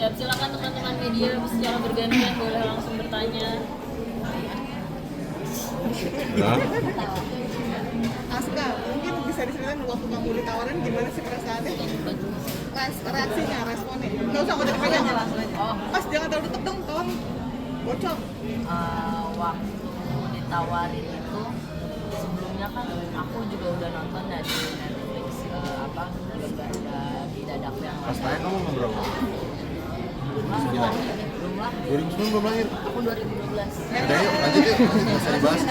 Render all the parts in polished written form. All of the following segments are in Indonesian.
Siap, silakan teman-teman media secara bergantian boleh langsung bertanya. Aska, mungkin bisa diceritain waktu kamu ditawarin gimana sih perasaannya? Reaksinya, responnya. Nggak usah ngajak pegang. Oh, Mas, jangan terlalu deket dong, tolong. Bocor. waktu ditawarin itu sebelumnya kan aku juga udah nonton ya di Netflix belum ada di dadaku yang Pas tanya kamu umur berapa? belum lah 2009 belum lahir. aku 2012 Udah yuk, lanjut yuk. Nggak usah dibahas.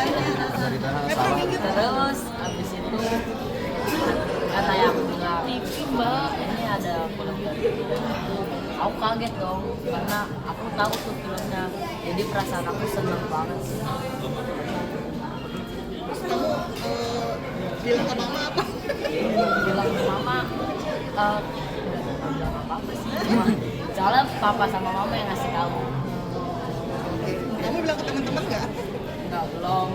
Dari tanah salah. terus abis itu kata yang aku bilang mbak ini ada film dari aku kaget dong karena aku tahu tuh filmnya jadi perasaan aku seneng banget sih. Terus kamu bilang ke mama apa? Bilang ke mama nggak bilang apa-apa sih cuma soalnya papa sama mama yang ngasih tahu. Kamu bilang ke teman-teman nggak? Enggak, belum.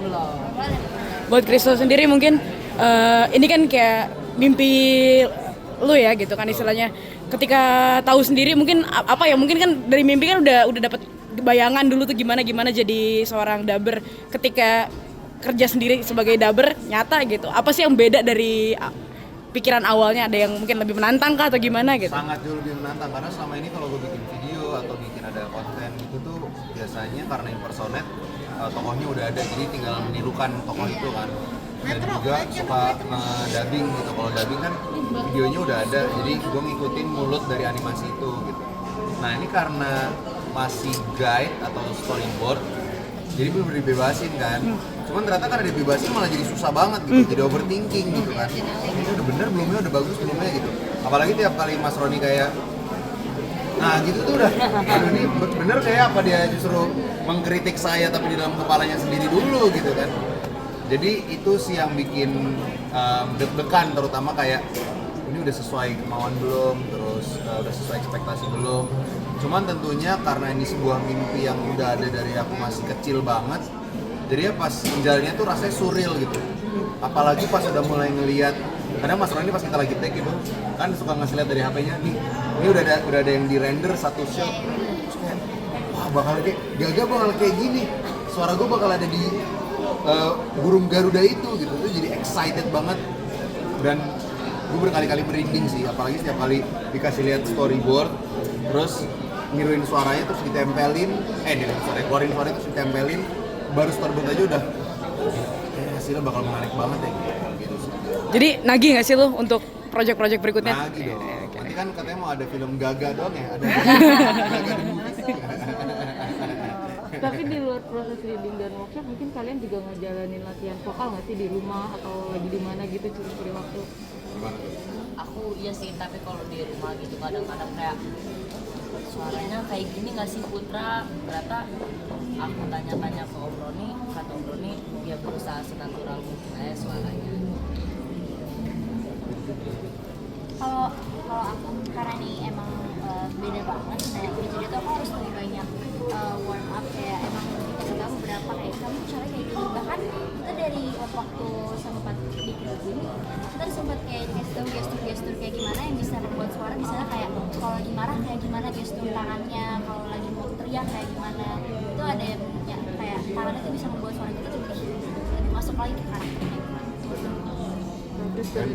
Buat Kristo sendiri mungkin ini kan kayak mimpi lu ya gitu kan istilahnya. Ketika tahu sendiri mungkin apa ya, mungkin kan dari mimpi kan udah dapat bayangan dulu tuh gimana jadi seorang dubber. Ketika kerja sendiri sebagai dubber nyata gitu. Apa sih yang beda dari pikiran awalnya? Ada yang mungkin lebih menantang kah atau gimana gitu? Sangat jauh lebih menantang karena selama ini kalau gue bikin video atau bikin ada konten gitu tuh biasanya karena impersonate tokohnya udah ada jadi tinggal menirukan tokoh itu kan. Dan juga suka dubbing gitu. Kalau dubbing kan videonya udah ada jadi gue ngikutin mulut dari animasi itu gitu. Nah ini karena masih guide atau storyboard jadi belum dibebasin kan. Cuman ternyata karena dibebasin malah jadi susah banget gitu, jadi overthinking gitu kan. Ini udah bener belumnya, udah bagus belumnya gitu. Apalagi tiap kali Mas Roni kayak, nah gitu tuh udah, aduh ini bener kayak apa dia justru mengkritik saya tapi di dalam kepalanya sendiri dulu gitu kan. Jadi itu sih yang bikin deg-degan terutama kayak ini udah sesuai kemauan belum, terus udah sesuai ekspektasi belum. Cuman tentunya karena ini sebuah mimpi yang udah ada dari aku masih kecil banget, jadi ya pas menjalannya tuh rasanya surreal gitu. Apalagi pas udah mulai ngelihat, kadang Mas Roni pas kita lagi take gitu, kan suka ngasih lihat dari HP-nya nih, ini udah ada yang di render satu shot, terus kayak wah bakal kayak Gaga bakal kayak gini, suara gue bakal ada di burung Garuda itu gitu, tuh jadi excited banget dan gue berkali-kali merinding sih, apalagi setiap kali dikasih lihat storyboard, terus ngiruin suaranya terus ditempelin, keluarin suara terus ditempelin, baru storyboard aja udah hasilnya bakal menarik banget ya gitu sih. Jadi nagih nggak sih lu untuk project-project berikutnya? Nagih dong. Nanti kan katanya mau ada film Gaga doang ya, ada Gaga the Movies. Tapi di luar proses reading dan workshop mungkin kalian juga ngejalanin latihan vokal nggak sih di rumah atau lagi di mana gitu curi waktu? Gimana tuh? Aku iya sih, tapi kalau di rumah gitu kadang-kadang kayak suaranya kayak gini nggak sih Putra? Ternyata aku tanya-tanya ke Om Roni, kata Om Roni dia berusaha senatural mungkin aja suaranya. Kalau aku karena ini emang beda banget kayak jadi tuh aku harus lebih banyak warm up kayak emang dikasih tahu beberapa kayak kamu cara kayak gini bahkan kita dari waktu sempat bikin ini kita sempat kayak kasih tahu gestur kayak gimana yang bisa membuat suara misalnya kayak kalau lagi marah kayak gimana gestur tangannya, kalau lagi mau teriak kayak gimana itu ada yang ya, kayak tangannya itu bisa membuat suara kita lebih masuk lagi ke karakternya. Dan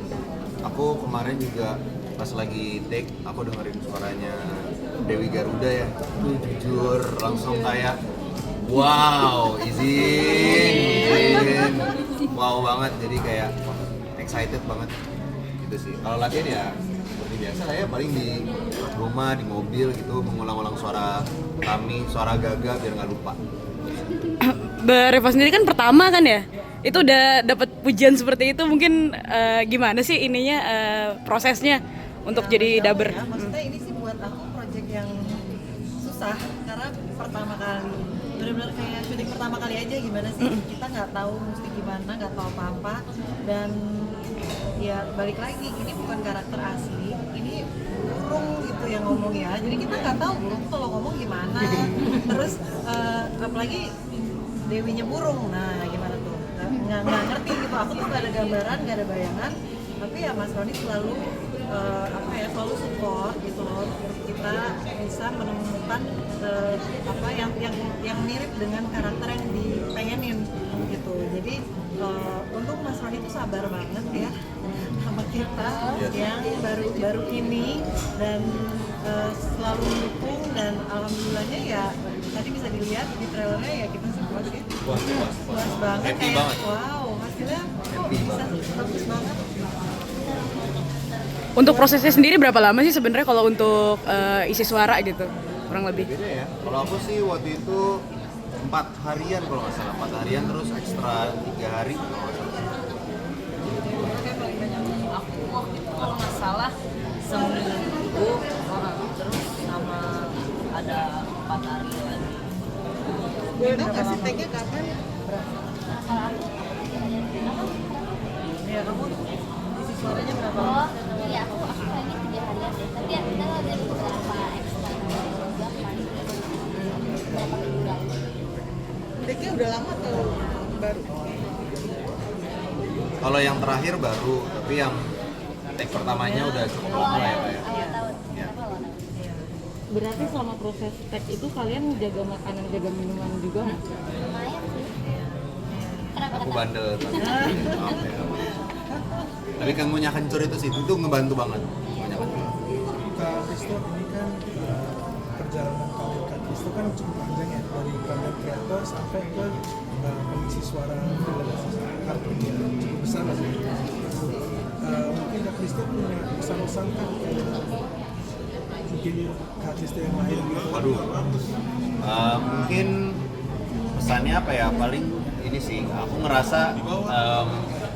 aku kemarin juga pas lagi take, aku dengerin suaranya Dewi Garuda ya, tuh jujur langsung kayak wow, izin, wow banget, jadi kayak excited banget gitu sih. Kalau latihan ya seperti biasa lah ya, paling di rumah, di mobil gitu, mengulang-ulang suara kami, suara Gaga biar nggak lupa. Reva sendiri kan pertama kan ya, itu udah dapat pujian seperti itu mungkin gimana sih ininya prosesnya untuk jadi dubber? Ya, maksudnya ini sih buat aku project yang susah karena pertama kali benar-benar kayak syuting pertama kali aja gimana sih kita nggak tahu mesti gimana, nggak tahu apa-apa dan ya balik lagi ini bukan karakter asli, ini burung gitu yang ngomong ya, jadi kita nggak tahu burung kalau ngomong gimana terus apalagi Dewinya burung, nah gimana tuh nggak ngerti gitu, aku tuh nggak ada gambaran, nggak ada bayangan, tapi ya Mas Roni selalu apa ya, selalu support gitu loh, untuk kita bisa menemukan apa yang mirip dengan karakter yang dipengenin gitu. Jadi untuk Mas Roni itu sabar banget ya sama kita yang baru ini, dan selalu mendukung, dan alhamdulillahnya ya tadi bisa dilihat di trailernya ya, kita sih puas ya, puas banget, Happy kayak banget. wow hasilnya kok bisa bagus banget. Untuk prosesnya sendiri berapa lama sih sebenarnya kalau untuk isi suara gitu kurang lebih? Beda ya. Kalau aku sih waktu itu 4 harian kalau nggak salah, 4 harian terus ekstra 3 hari kalau nggak salah. Aku waktu itu kalau nggak salah seminggu, terus sama ada 4 hari lagi. Boleh tahu nggak sih tag-nya kapan? Ya kamu isi suaranya berapa? Oh iya, aku kayaknya 3 harian deh, tapi kita ada beberapa ekstra juga kemarin beberapa minggu lalu. Tag-nya udah lama atau baru? Kalau yang terakhir baru, tapi yang take pertamanya udah cukup lama lah ya Pak ya. Awal tahun, Iya. apa awal tahun? Berarti selama proses tag itu kalian jaga makanan, jaga minuman juga nggak? Lumayan sih. Kenapa Aku kata? bandel banget. Maaf ya. Tapi kan ngunyah kencur itu sih, itu ngebantu banget. Ngunyah kencur. Kak Kristo, ini kan perjalanan karir Kak Kristo kan cukup panjang ya, dari content creator sampai ke pengisi suara film kartunya cukup besar lah sih. Mungkin Kak Kristo punya pesan-pesan kan mungkin Kak Kristo yang lain gitu. Waduh. Mungkin pesannya apa ya, paling ini sih, aku ngerasa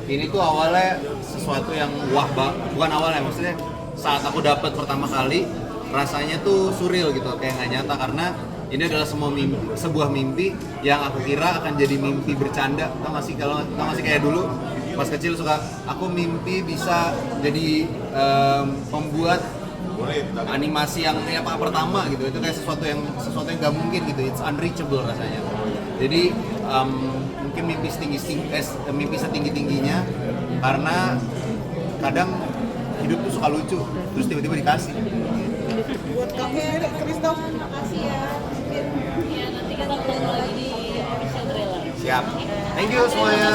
ini tuh awalnya sesuatu yang wah bukan awalnya, maksudnya saat aku dapat pertama kali rasanya tuh surreal gitu, kayak nggak nyata, karena ini adalah sebuah mimpi yang aku kira akan jadi mimpi bercanda. Tau gak sih kayak dulu pas kecil suka aku mimpi bisa jadi pembuat animasi yang kayak pertama gitu. Itu kayak sesuatu yang gak mungkin gitu, it's unreachable rasanya. Jadi mungkin mimpi setinggi-tingginya, karena kadang hidup tuh suka lucu terus tiba-tiba dikasih. Buat kamu sendiri, Kristo, makasih ya. Iya, nanti kita ketemu lagi di official trailer. Siap, thank you semuanya.